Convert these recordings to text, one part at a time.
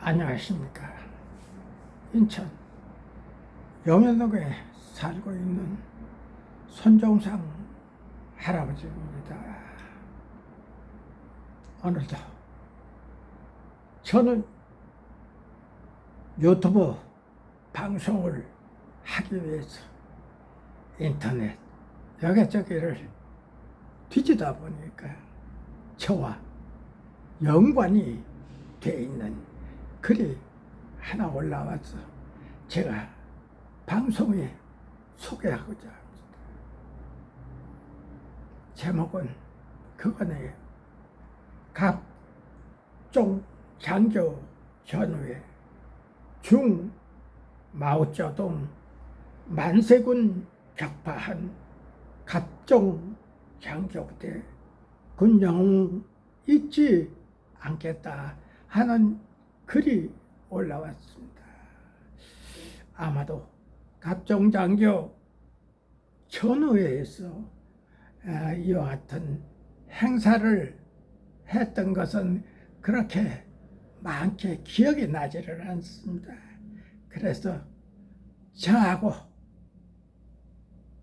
안녕하십니까. 인천 용현동에 살고 있는 손종상 할아버지입니다. 오늘도 저는 유튜브 방송을 하기 위해서 인터넷 여기저기를 뒤지다 보니까 저와 연관이 돼 있는 글이 하나 올라와서 제가 방송에 소개하고자 합니다. 제목은 그거네요. 갑종 장교 전후에 중 마오쩌둥 만세군 격파한 갑종 장교부대 군 영웅 잊지 않겠다 하는 글이 올라왔습니다. 아마도 갑종 장교 전후회에서 이와 같은 행사를 했던 것은 그렇게 많게 기억이 나지를 않습니다. 그래서 저하고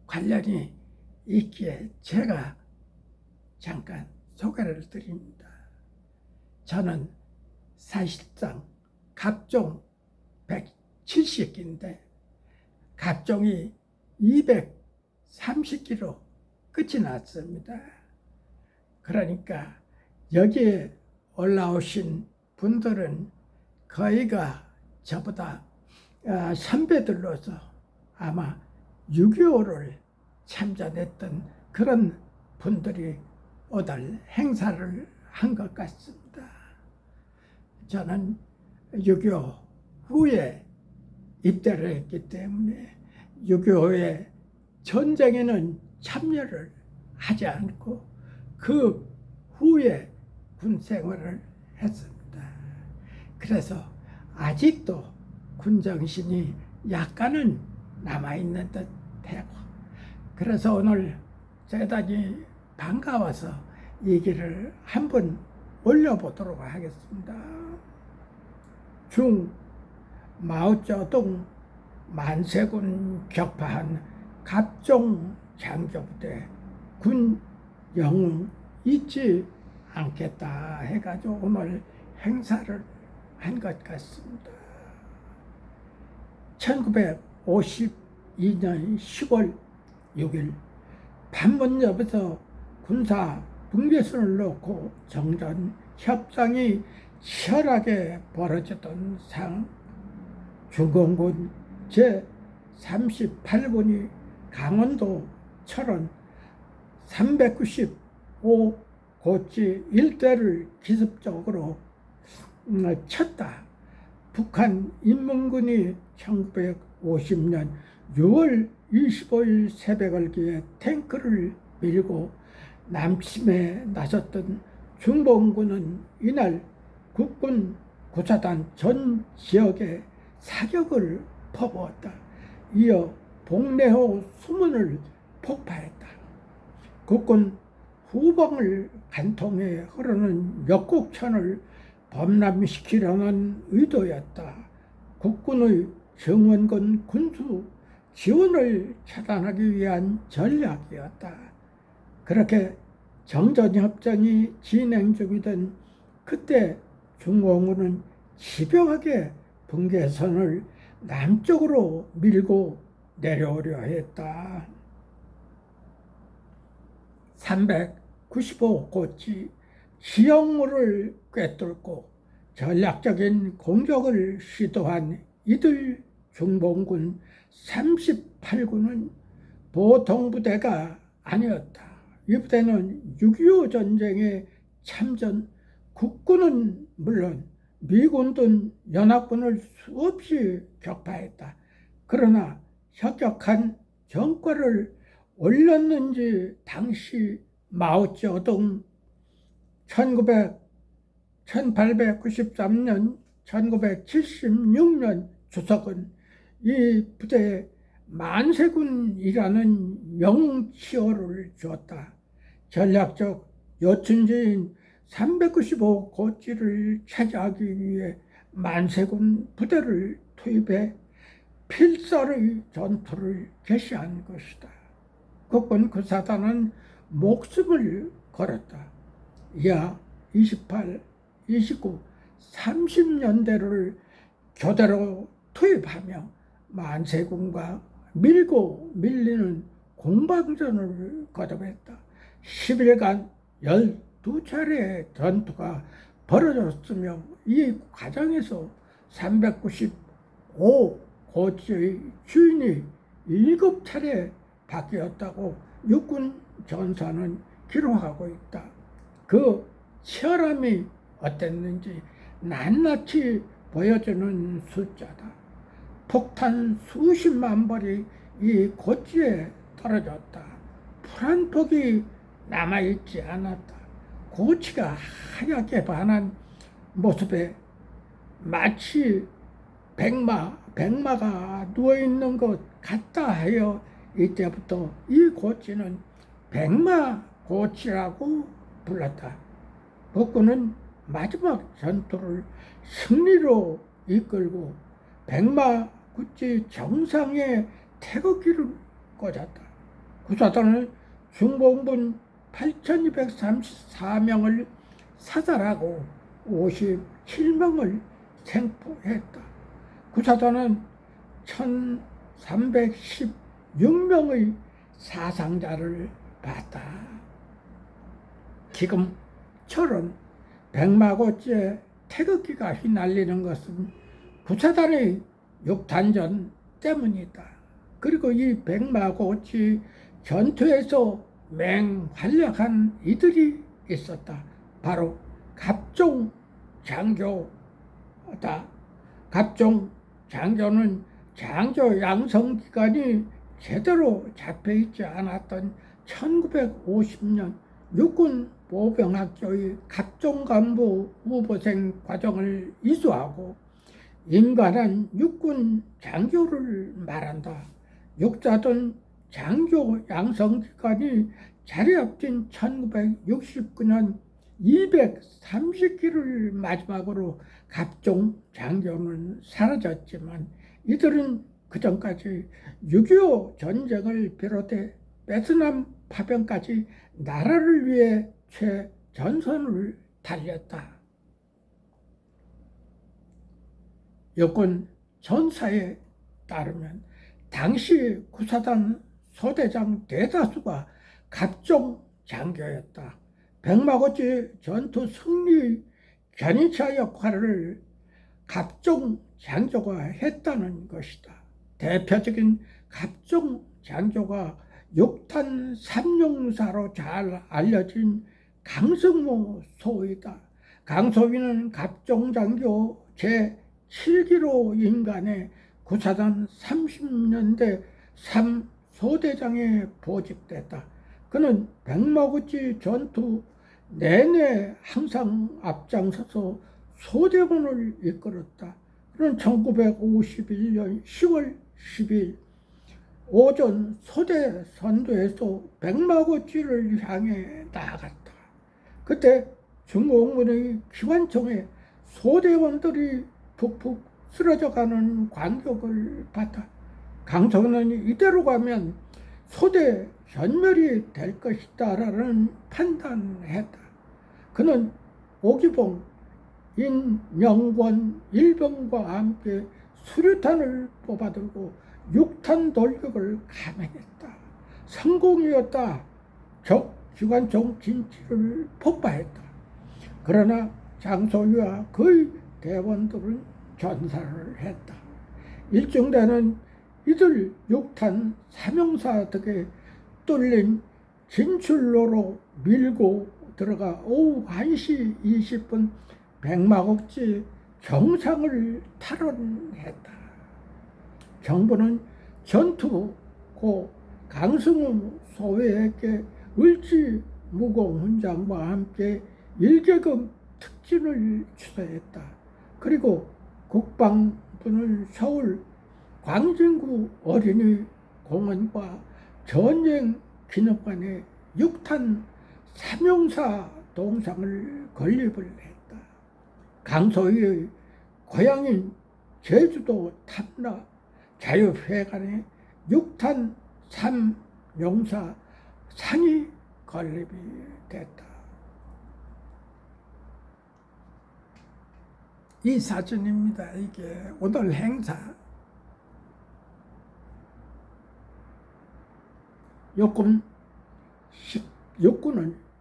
관련이 있기에 제가 잠깐 소개를 드립니다. 저는 사실상 갑종 170기인데 갑종이 230기로 끝이 났습니다. 그러니까 여기에 올라오신 분들은 거의가 저보다 선배들로서 아마 6.25를 참전했던 그런 분들이 오늘 행사를 한 것 같습니다. 저는 6.25 후에 입대를 했기 때문에 6.25의 전쟁에는 참여를 하지 않고 그 후에 군 생활을 했습니다. 그래서 아직도 군정신이 약간은 남아있는 듯해요. 그래서 오늘 대단히 반가워서 얘기를 한번 올려보도록 하겠습니다. 중 마오쩌둥 만세군 격파한 갑종 장교부대 군 영웅 잊지 않겠다 해가지고 오늘 행사를 한 것 같습니다. 1952년 10월 6일 판문점에서 군사 분계선을 놓고 정전 협상이 치열하게 벌어졌던 상 중공군 제38군이 강원도 철원 395고지 일대를 기습적으로 쳤다. 북한 인민군이 1950년 6월 25일 새벽을 기해 탱크를 밀고 남침에 나섰던 중봉군은 이날 국군 구사단 전 지역에 사격을 퍼부었다. 이어 복례호 수문을 폭파했다. 국군 후방을 간통해 흐르는 역곡천을 범람시키려는 의도였다. 국군의 정원군 군수 지원을 차단하기 위한 전략이었다. 그렇게 정전협정이 진행 중이던 그때 중공군은 집요하게 분계선을 남쪽으로 밀고 내려오려 했다. 395고지 지형물을 꿰뚫고 전략적인 공격을 시도한 이들 중봉군 38군은 보통 부대가 아니었다. 이 부대는 6.25 전쟁에 참전, 국군은 물론 미군 등 연합군을 수없이 격파했다. 그러나 혁혁한 전과를 올렸는지 당시 마오쩌둥 1893년, 1976년 주석은 이 부대에 만세군이라는 명칭을 주었다. 전략적 요충지인 395고지를 차지하기 위해 만세군 부대를 투입해 필살의 전투를 개시한 것이다. 국군 그 사단은 목숨을 걸었다. 이하 28, 29, 30년대를 교대로 투입하며 만세군과 밀고 밀리는 공방전을 거듭했다. 10일간 12차례의 전투가 벌어졌으며 이 과정에서 395 고지의 주인이 7차례 바뀌었다고 육군 전사는 기록하고 있다. 그 치열함이 어땠는지 낱낱이 보여주는 숫자다. 폭탄 수십만 발이 이 고지에 떨어졌다. 풀 한 폭이 남아있지 않았다. 고치가 하얗게 반한 모습에 마치 백마가 누워있는 것 같다 하여 이때부터 이 고치는 백마고치라고 불렀다. 북군은 마지막 전투를 승리로 이끌고 백마고치 정상에 태극기를 꽂았다. 구사단은 중공군 8,234명을 사살하고 57명을 생포했다. 구사단은 1,316명의 사상자를 봤다. 지금처럼 백마고치에 태극기가 휘날리는 것은 구사단의 육탄전 때문이다. 그리고 이 백마고치 전투에서 맹활약한 이들이 있었다. 바로 갑종 장교다. 갑종 장교는 장교 양성 기간이 제대로 잡혀있지 않았던 1950년 육군 보병학교의 갑종 간부 후보생 과정을 이수하고 임관한 육군 장교를 말한다. 육사든 장교 양성 기간이 자리 앞진 1969년 230기를 마지막으로 갑종 장교는 사라졌지만 이들은 그전까지 6.25 전쟁을 비롯해 베트남 파병까지 나라를 위해 최전선을 달렸다. 육군 전사에 따르면 당시 구사단 소대장 대다수가 갑종 장교였다. 백마고치 전투 승리 견인차 역할을 갑종 장교가 했다는 것이다. 대표적인 갑종 장교가 육탄 삼용사로 잘 알려진 강성모 소위다. 강소위는 갑종 장교 제7기로 인간해 구사단 30년대 3소대장에 보직됐다. 그는 백마고치 전투 내내 항상 앞장서서 소대원을 이끌었다. 그는 1951년 10월 10일 오전 소대 선도에서 백마고치를 향해 나아갔다. 그때 중공군의 기관총에 소대원들이 푹푹 쓰러져가는 광경을 봤다. 강성은 이대로 가면 소대 전멸이 될 것이다 라는 판단했다. 그는 오기봉, 인명권, 일병과 함께 수류탄을 뽑아들고 육탄 돌격을 감행했다. 성공이었다. 적 기관총 진지를 폭파했다. 그러나 장소위와 그의 대원들은 전사를 했다. 일정대는 이들 육탄 삼용사 덕에 뚫린 진출로로 밀고 들어가 오후 1시 20분 백마고치 정상을 탈환했다. 정부는 전투 고 강승우 소위에게 을지 무공 훈장과 함께 일개급 특진을 추서했다. 그리고 국방부는 서울 광진구 어린이 공원과 전쟁 기념관에 육탄 삼용사 동상을 건립을 했다. 강소위의 고향인 제주도 탐라 자유회관에 6탄 3용사 상이 건립이 됐다. 이 사진입니다. 이게 오늘 행사. 육군은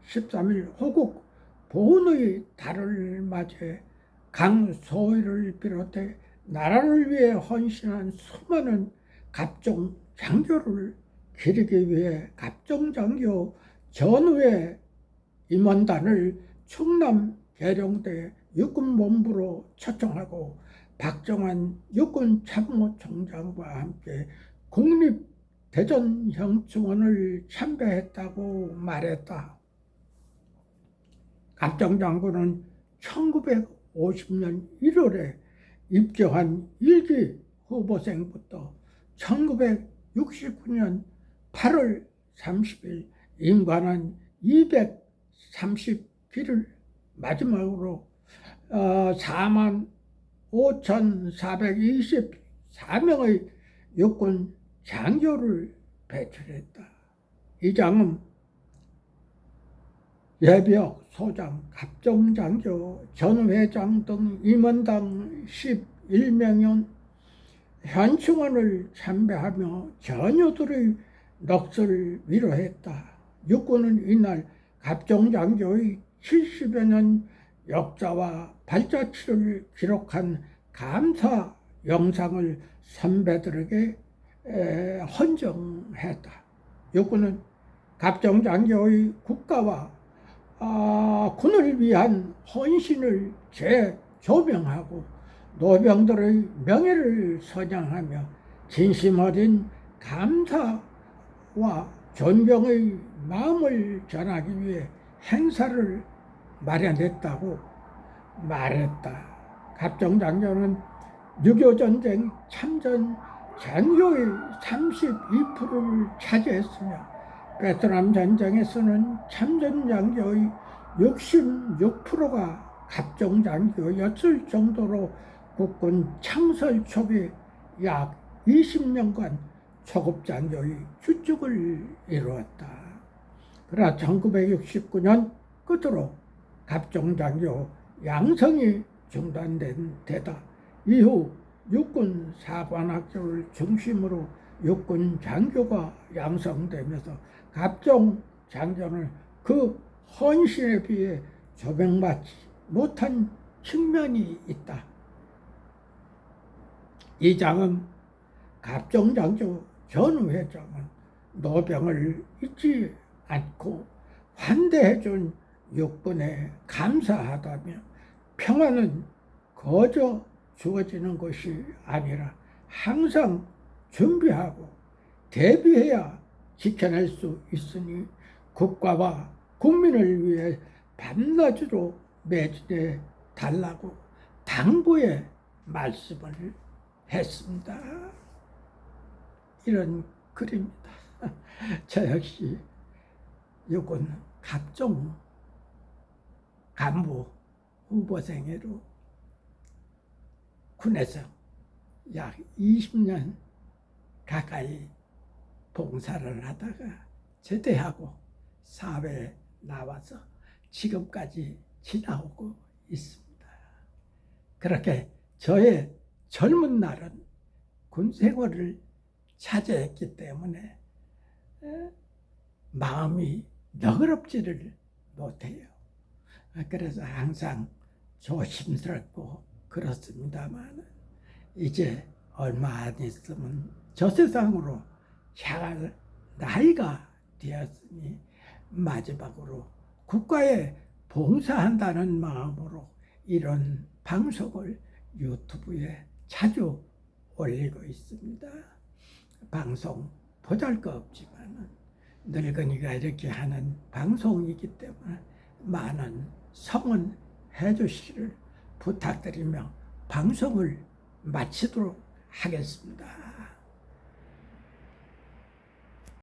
13일 호국 보훈의 달을 맞이해 강소희를 비롯해 나라를 위해 헌신한 수많은 갑종 장교를 기리기 위해 갑종장교 전후의 임원단을 충남 계룡대 육군본부로 초청하고 박정환 육군참모총장과 함께 국립대전형충원을 참배했다고 말했다. 갑종장군은 1950년 1월에 입교한 1기 후보생부터 1969년 8월 30일 임관한 230기를 마지막으로 45,424명의 육군 장교를 배출했다. 이장은 예비역, 소장, 갑종장교, 전회장 등 임원당 11명은 현충원을 참배하며 전우들의 넋을 위로했다. 육군은 이날 갑종장교의 70여 년 역사와 발자취를 기록한 감사 영상을 선배들에게 헌정했다. 육군은 갑종장교의 국가와 군을 위한 헌신을 재조명하고 노병들의 명예를 선양하며 진심 어린 감사와 존경의 마음을 전하기 위해 행사를 마련했다고 말했다. 갑종장교는 6.25 전쟁 참전 장교의 32%를 차지했으며 베트남 전쟁에서는 참전 장교의 66%가 갑종장교였을 정도로 국군 창설 초기 약 20년간 초급장교의 주축을 이루었다. 그러나 1969년 끝으로 갑종장교 양성이 중단된 데다 이후 육군 사관학교를 중심으로 육군 장교가 양성되면서 갑종 장교는 그 헌신에 비해 조명받지 못한 측면이 있다. 이장은 갑종 장교 전후회장은 노병을 잊지 않고 환대해준 육군에 감사하다며 평화는 거저 주어지는 것이 아니라 항상 준비하고 대비해야 지켜낼 수 있으니 국가와 국민을 위해 밤낮으로 매진해 달라고 당부의 말씀을 했습니다. 이런 글입니다. 저 역시 육군 갑종 간부 후보생으로 군에서 약 20년 가까이 봉사를 하다가 제대하고 사회에 나와서 지금까지 지나오고 있습니다. 그렇게 저의 젊은 날은 군 생활을 차지했기 때문에 마음이 너그럽지를 못해요. 그래서 항상 조심스럽고 그렇습니다만 이제 얼마 안 있으면 저 세상으로 향할 나이가 되었으니 마지막으로 국가에 봉사한다는 마음으로 이런 방송을 유튜브에 자주 올리고 있습니다. 방송 보잘것없지만 늙은이가 이렇게 하는 방송이기 때문에 많은 성원해 주시기를 부탁드리며 방송을 마치도록 하겠습니다.